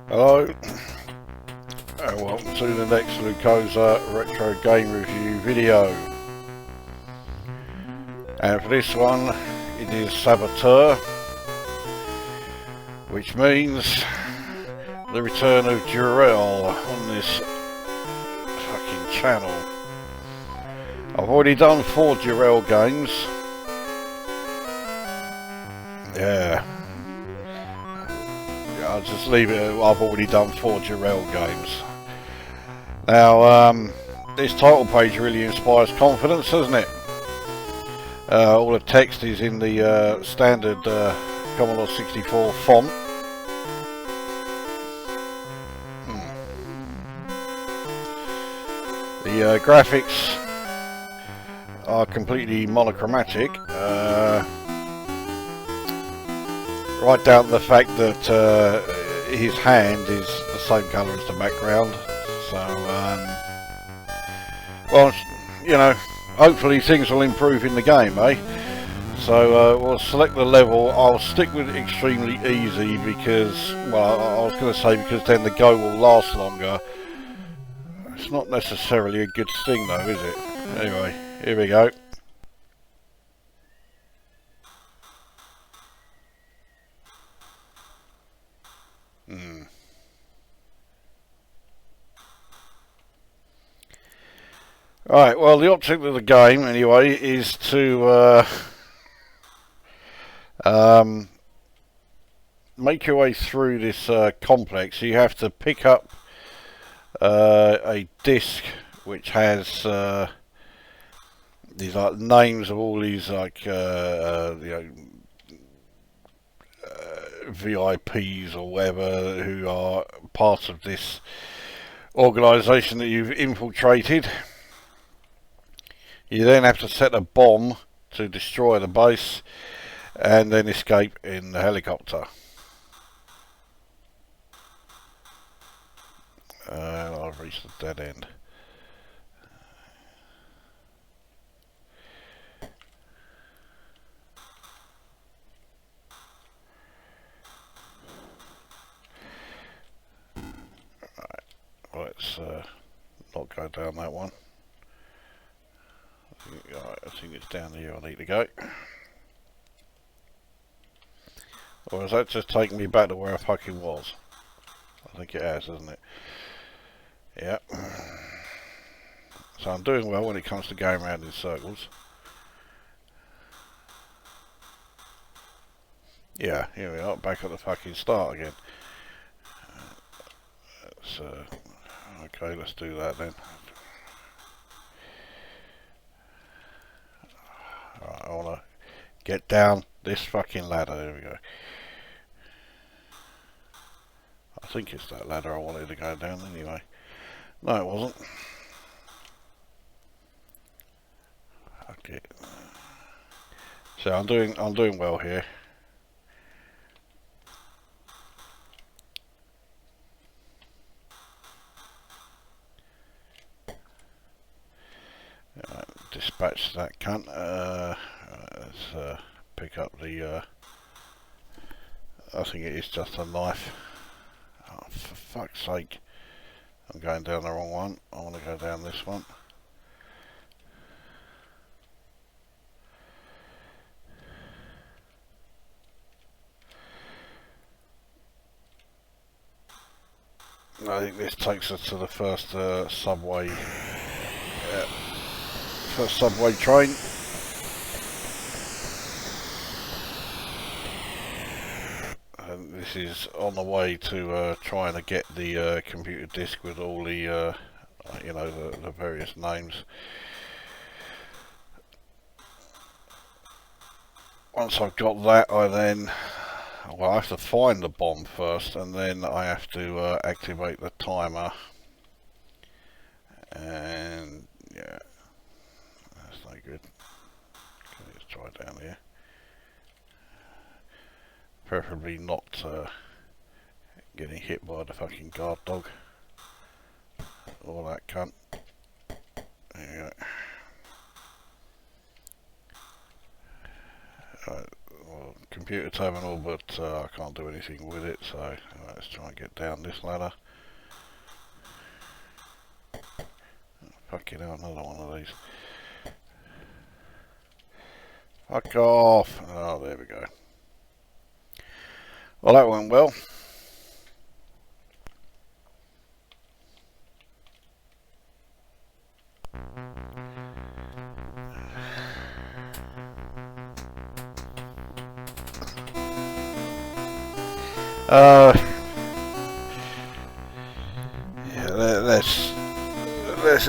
Hello, and welcome to the next Lukozer retro game review video. And for this one, it is Saboteur, which means the return of Durell on this fucking channel. I've already done 4 Durell games. Yeah. I'll just leave it. I've already done 4 Durell games. Now, this title page really inspires confidence, doesn't it? All the text is in the standard Commodore 64 font. The graphics are completely monochromatic. Right down to the fact that his hand is the same colour as the background. So, well, you know, hopefully things will improve in the game, eh? So we'll select the level. I'll stick with extremely easy because, well, I was going to say because then the go will last longer. It's not necessarily a good thing though, is it? Anyway, here we go. Right, well, the object of the game, anyway, is to make your way through this complex. You have to pick up a disc which has these like names of all these like you know, VIPs or whatever who are part of this organisation that you've infiltrated. You then have to set a bomb to destroy the base and then escape in the helicopter. And I've reached the dead end. Right, let's not go down that one. I think it's down here I need to go. Or is that just taking me back to where I fucking was? I think it has, hasn't it? Yeah. So I'm doing well when it comes to going around in circles. Yeah, here we are, back at the fucking start again. Okay, let's do that then. Alright, I want to get down this fucking ladder. There we go. I think it's that ladder I wanted to go down anyway. No, it wasn't. Okay. So I'm doing well here. Dispatch that cunt. Let's pick up the I think it is just a knife. Oh, for fuck's sake. I'm going down the wrong one. I want to go down this one. I think this takes us to the first subway. First subway train. And this is on the way to trying to get the computer disk with all the you know, the various names. Once I've got that, I have to find the bomb first, and then I have to activate the timer. And yeah, that's no good. Okay, let's try down here. Preferably not getting hit by the fucking guard dog or that cunt. There you go. Right, well, computer terminal, but I can't do anything with it, so let's try and get down this ladder. Fucking hell, another one of these. Fuck off. Oh, there we go. Well, that went well. Yeah,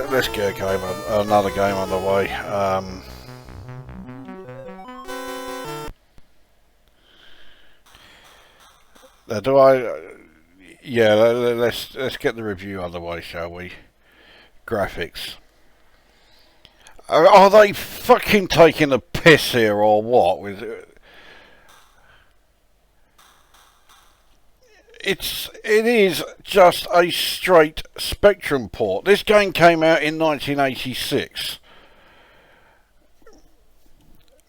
let's get a game, another game underway. Do I? Yeah, let's get the review underway, shall we? Graphics. Are they fucking taking the piss here, or what? With it is just a straight Spectrum port. This game came out in 1986.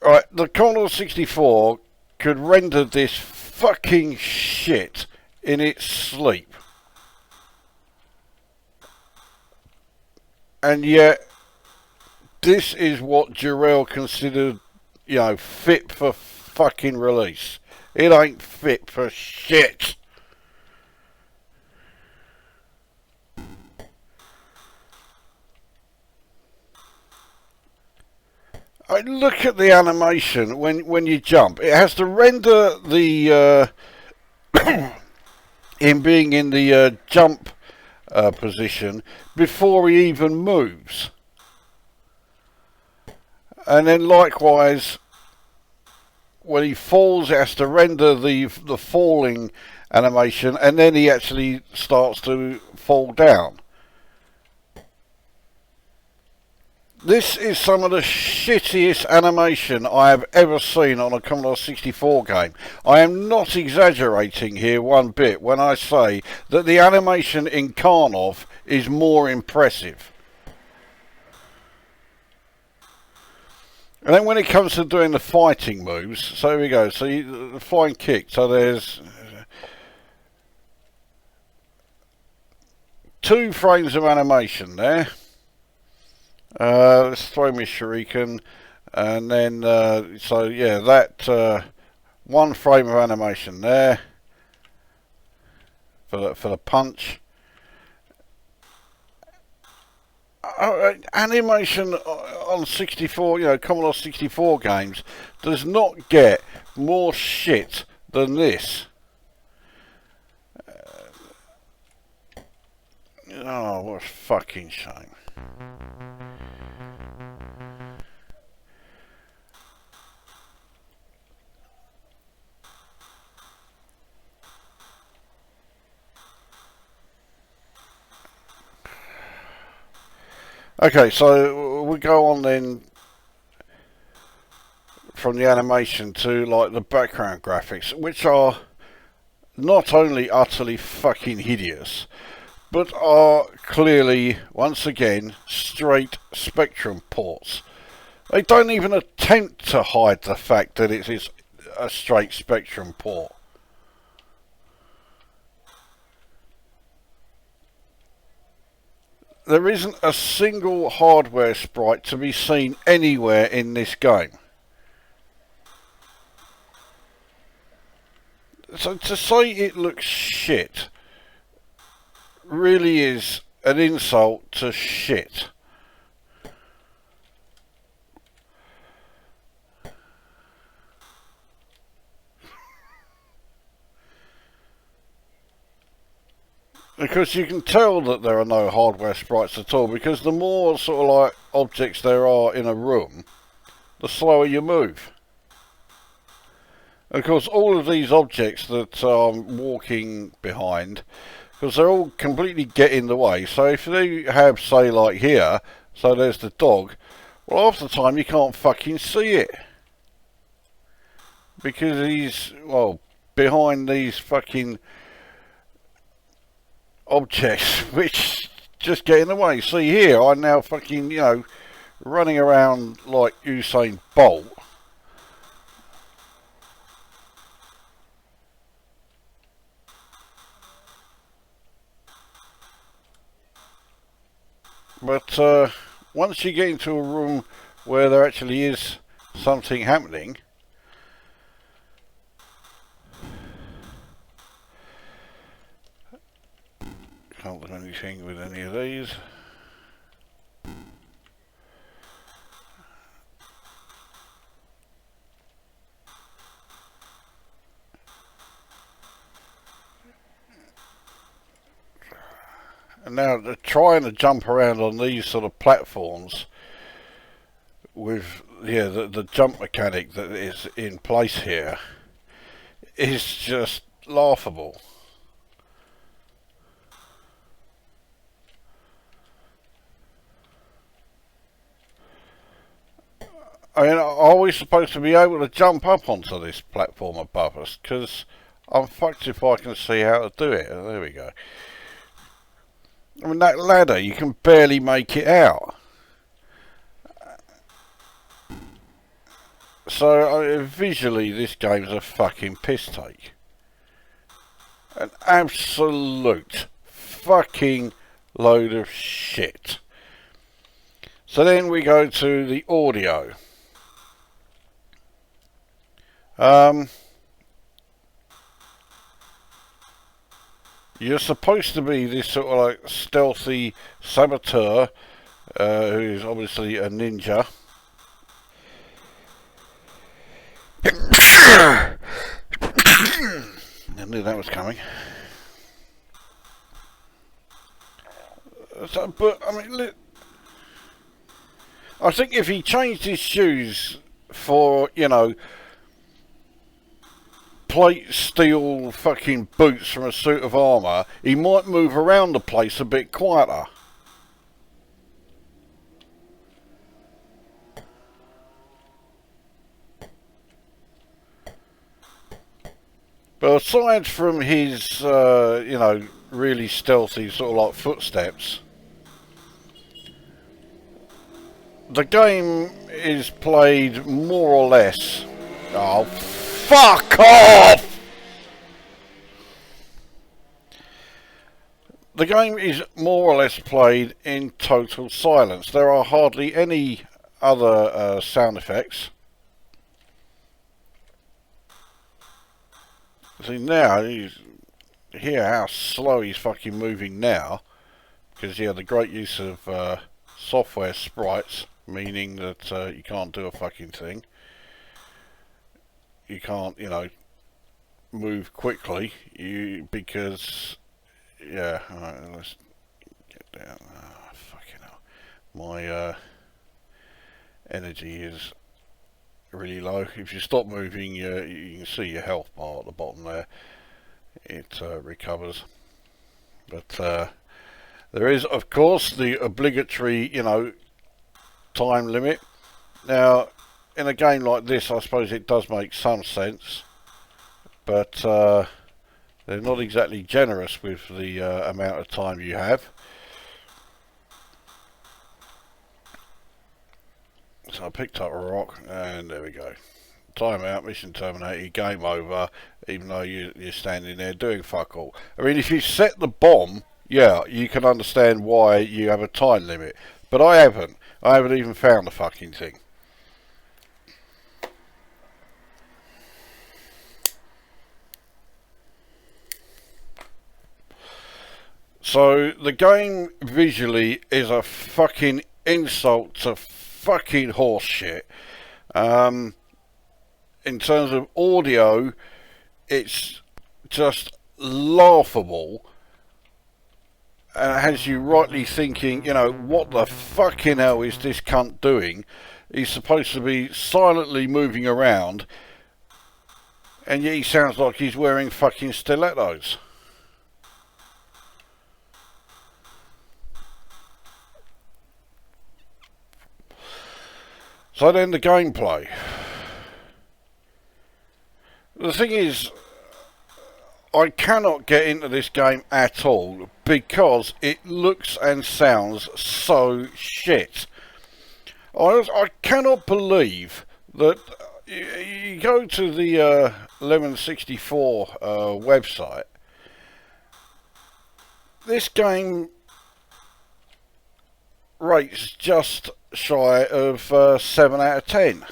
Right, the Commodore 64 could render this fucking shit in its sleep. And yet, this is what Durell considered, you know, fit for fucking release. It ain't fit for shit. Look at the animation when you jump. It has to render the him being in the jump position before he even moves, and then likewise when he falls, it has to render the falling animation, and then he actually starts to fall down. This is some of the shittiest animation I have ever seen on a Commodore 64 game. I am not exaggerating here one bit when I say that the animation in Karnov is more impressive. And then when it comes to doing the fighting moves, so here we go, so the flying kick, so there's 2 frames of animation there. Let's throw me shuriken, and then so yeah, that 1 frame of animation there for the punch. Animation on 64, you know, Commodore 64 games does not get more shit than this. Oh, what a fucking shame. Okay, so we go on then from the animation to like the background graphics, which are not only utterly fucking hideous, but are clearly, once again, straight Spectrum ports. They don't even attempt to hide the fact that it is a straight Spectrum port. There isn't a single hardware sprite to be seen anywhere in this game. So to say it looks shit really is an insult to shit. Because you can tell that there are no hardware sprites at all, because the more sort of like objects there are in a room, the slower you move. Of course, all of these objects that I'm walking behind, because they're all completely get in the way. So if you have, say, like here, so there's the dog, well, half the time you can't fucking see it. Because he's, well, behind these fucking objects which just get in the way. See here, I'm now fucking, you know, running around like Usain Bolt. But once you get into a room where there actually is something happening, can't do anything with any of these. And now trying to jump around on these sort of platforms with the jump mechanic that is in place here is just laughable. I mean, are we supposed to be able to jump up onto this platform above us? Because I'm fucked if I can see how to do it. There we go. I mean, that ladder, you can barely make it out. So, visually, this game's a fucking piss take. An absolute fucking load of shit. So then we go to the audio. You're supposed to be this sort of like stealthy saboteur, who's obviously a ninja. I knew that was coming. So, but I mean, I think if he changed his shoes for, you know, plate steel fucking boots from a suit of armour, he might move around the place a bit quieter. But aside from his, you know, really stealthy sort of like footsteps, the game is played more or less... Oh, fuck off! The game is more or less played in total silence. There are hardly any other sound effects. See now, you hear how slow he's fucking moving now, because yeah, the great use of software sprites, meaning that you can't do a fucking thing. You can't, you know, move quickly, because, yeah, alright, let's get down. Oh, fucking hell. My energy is really low. If you stop moving, you can see your health bar at the bottom there. It recovers. But there is, of course, the obligatory, you know, time limit. Now, in a game like this, I suppose it does make some sense, but they're not exactly generous with the amount of time you have. So I picked up a rock, and there we go. Time out, mission terminated, game over, even though you're standing there doing fuck all. I mean, if you set the bomb, yeah, you can understand why you have a time limit, but I haven't. I haven't even found the fucking thing. So the game visually is a fucking insult to fucking horse shit. In terms of audio, it's just laughable. And it has you rightly thinking, you know, what the fucking hell is this cunt doing? He's supposed to be silently moving around, and yet he sounds like he's wearing fucking stilettos. So then the gameplay. The thing is, I cannot get into this game at all because it looks and sounds so shit. I cannot believe that you go to the 1164 website. This game rates just shy of 7 out of 10.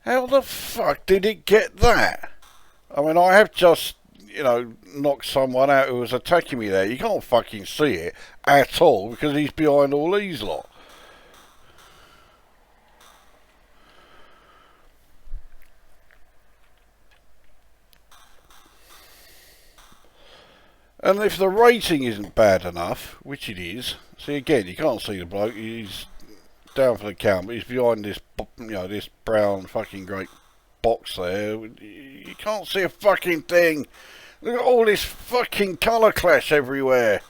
How the fuck did it get that? I mean, I have just, you know, knocked someone out who was attacking me there. You can't fucking see it at all because he's behind all these lot. And if the rating isn't bad enough, which it is, see again, you can't see the bloke, he's down for the count, but he's behind this, you know, this brown fucking great box there. You can't see a fucking thing. Look at all this fucking colour clash everywhere.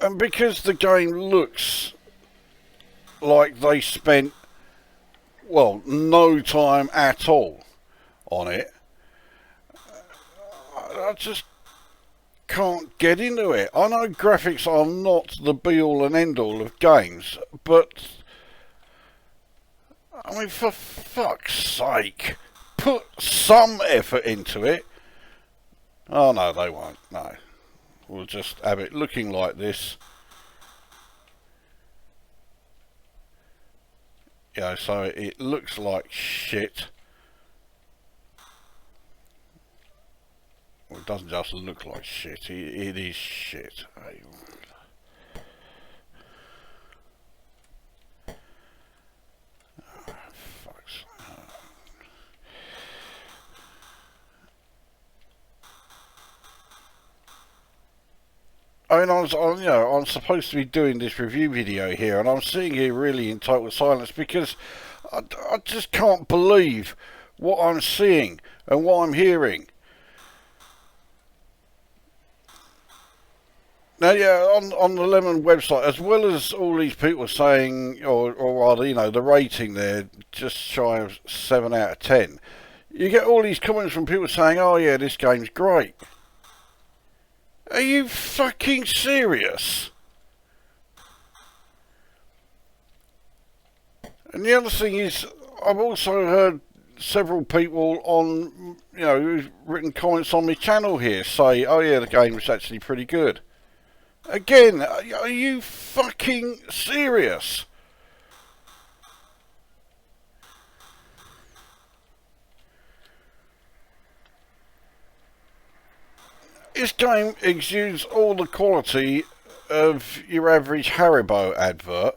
And because the game looks like they spent, well, no time at all on it, I just can't get into it. I know graphics are not the be-all and end-all of games, but I mean, for fuck's sake, put some effort into it. Oh no, they won't. No, we'll just have it looking like this. You know, so it looks like shit. Well, it doesn't just look like shit, it is shit. I mean, I'm supposed to be doing this review video here, and I'm sitting here really in total silence because I just can't believe what I'm seeing and what I'm hearing. Now, yeah, on the Lemon website, as well as all these people saying, or rather, you know, the rating there, just shy of 7 out of 10, you get all these comments from people saying, oh yeah, this game's great. Are you fucking serious? And the other thing is, I've also heard several people on, you know, who've written comments on my channel here say, oh yeah, the game is actually pretty good. Again, are you fucking serious? This game exudes all the quality of your average Haribo advert.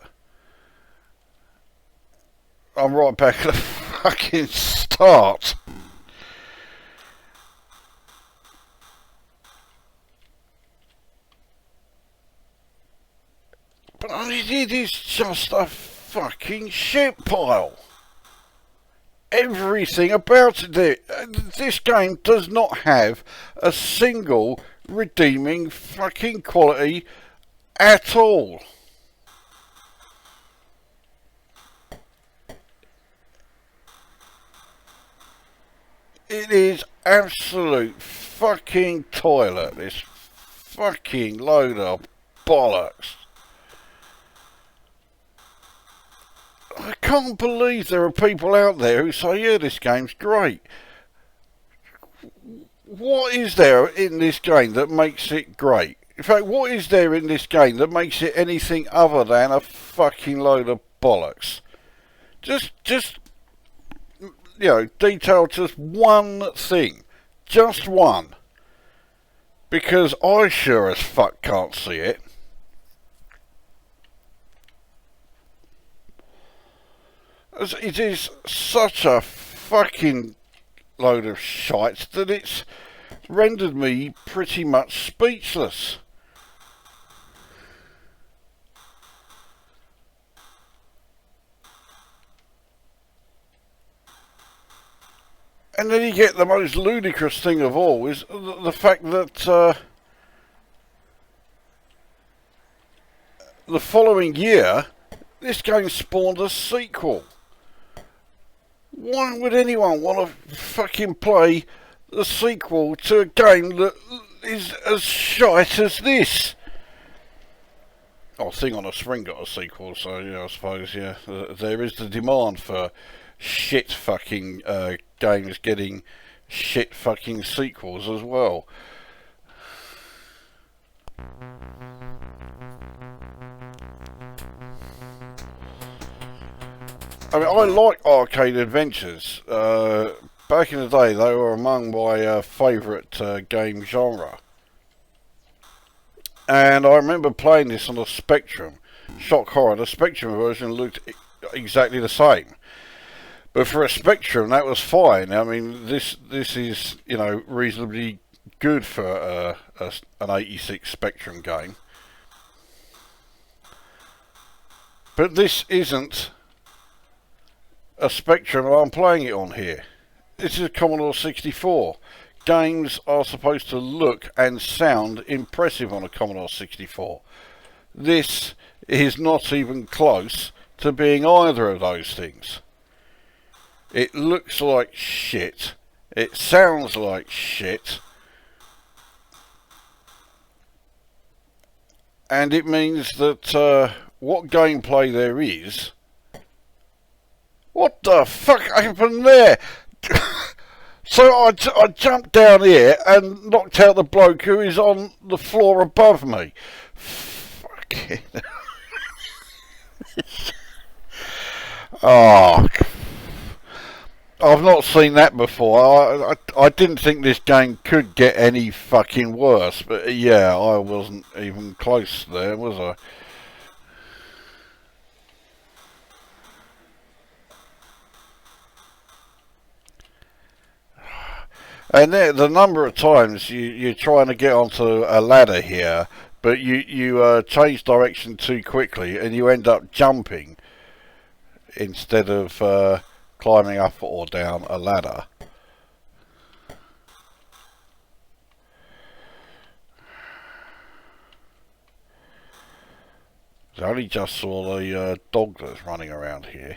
I'm right back at the fucking start. But I mean, it is just a fucking shit pile. Everything about it. This game does not have a single redeeming fucking quality at all. It is absolute fucking toilet, this fucking load of bollocks. I can't believe there are people out there who say, yeah, this game's great. What is there in this game that makes it great? In fact, what is there in this game that makes it anything other than a fucking load of bollocks? Just, you know, detail just one thing. Just one. Because I sure as fuck can't see it. It is such a fucking load of shite that it's rendered me pretty much speechless. And then you get the most ludicrous thing of all is the fact that the following year this game spawned a sequel. Why would anyone want to fucking play the sequel to a game that is as shite as this? Oh, Thing on a Spring got a sequel, so yeah, I suppose, yeah, there is the demand for shit fucking games getting shit fucking sequels as well. I mean, I like arcade adventures. Back in the day, they were among my favourite game genre. And I remember playing this on the Spectrum. Shock horror, the Spectrum version looked exactly the same. But for a Spectrum, that was fine. I mean, this is, you know, reasonably good for an 86 Spectrum game. But this isn't a Spectrum I'm playing it on here. This is a Commodore 64. Games are supposed to look and sound impressive on a Commodore 64. This is not even close to being either of those things. It looks like shit. It sounds like shit. And it means that what gameplay there is... What the fuck happened there? So I jumped down here and knocked out the bloke who is on the floor above me. Fucking... Oh, I've not seen that before. I didn't think this game could get any fucking worse, but yeah, I wasn't even close there, was I? And the number of times you're trying to get onto a ladder here, but you change direction too quickly and you end up jumping instead of climbing up or down a ladder. I only just saw the dog that's running around here.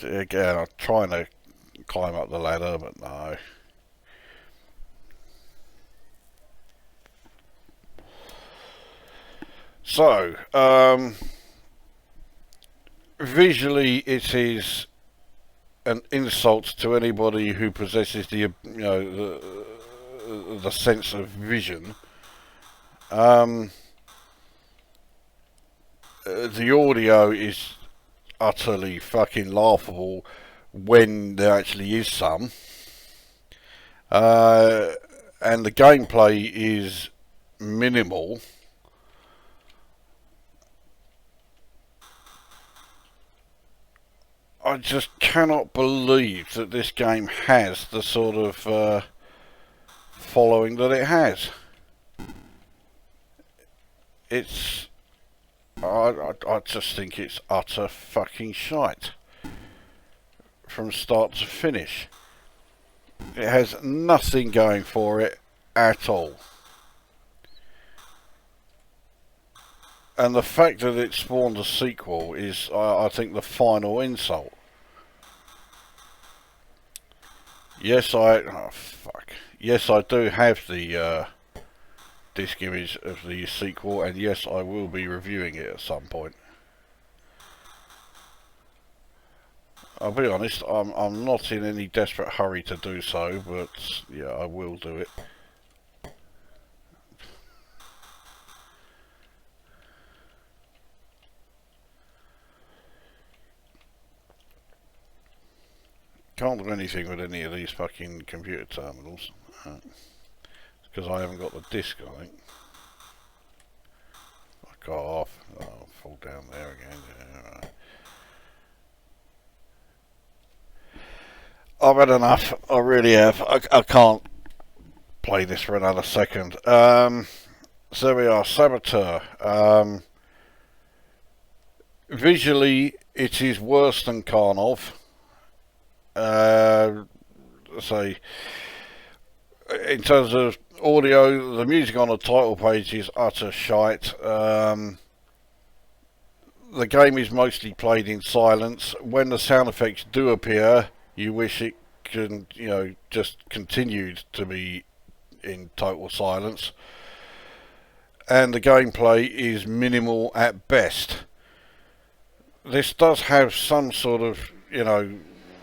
Again, I'm trying to climb up the ladder, but no. So, visually it is an insult to anybody who possesses the, you know, the sense of vision. The audio is utterly fucking laughable when there actually is some. And the gameplay is minimal. I just cannot believe that this game has the sort of following that it has. It's... I just think it's utter fucking shite. From start to finish. It has nothing going for it at all. And the fact that it spawned a sequel is, I think, the final insult. Yes, oh fuck. Yes, I do have the disc image of the sequel, and yes, I will be reviewing it at some point. I'll be honest, I'm not in any desperate hurry to do so, but yeah, I will do it. Can't do anything with any of these fucking computer terminals. Because I haven't got the disc, I think. I got off. Oh, I'll fall down there again. Yeah, right. I've had enough. I really have. I can't play this for another second. So there we are. Saboteur. Visually, it is worse than Karnov. Say, in terms of audio, the music on the title page is utter shite. The game is mostly played in silence. When the sound effects do appear, you wish it can, you know, just continued to be in total silence. and the gameplay is minimal at best. This does have some sort of, you know,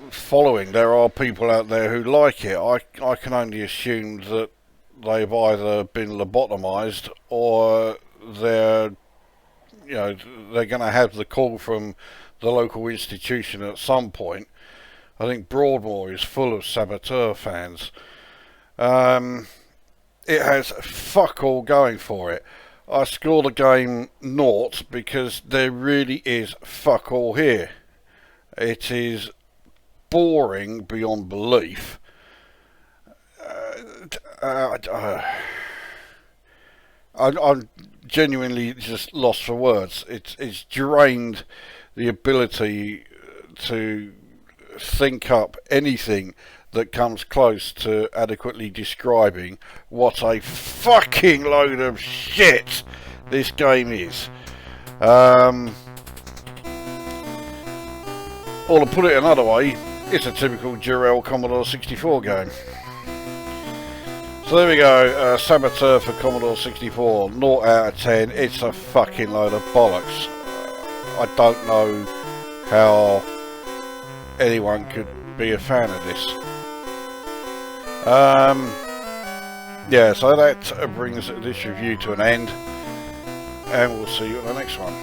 following. There are people out there who like it. I can only assume that they've either been lobotomized or they're, you know, they're going to have the call from the local institution at some point. I think Broadmoor is full of Saboteur fans. It has fuck all going for it. I scored the game 0 because there really is fuck all here. It is boring beyond belief. I'm genuinely just lost for words. It's drained the ability to think up anything that comes close to adequately describing what a fucking load of shit this game is. Or to put it another way, it's a typical Durell Commodore 64 game. So there we go, Saboteur for Commodore 64, 0 out of 10, it's a fucking load of bollocks. I don't know how anyone could be a fan of this. Yeah, so that brings this review to an end, and we'll see you on the next one.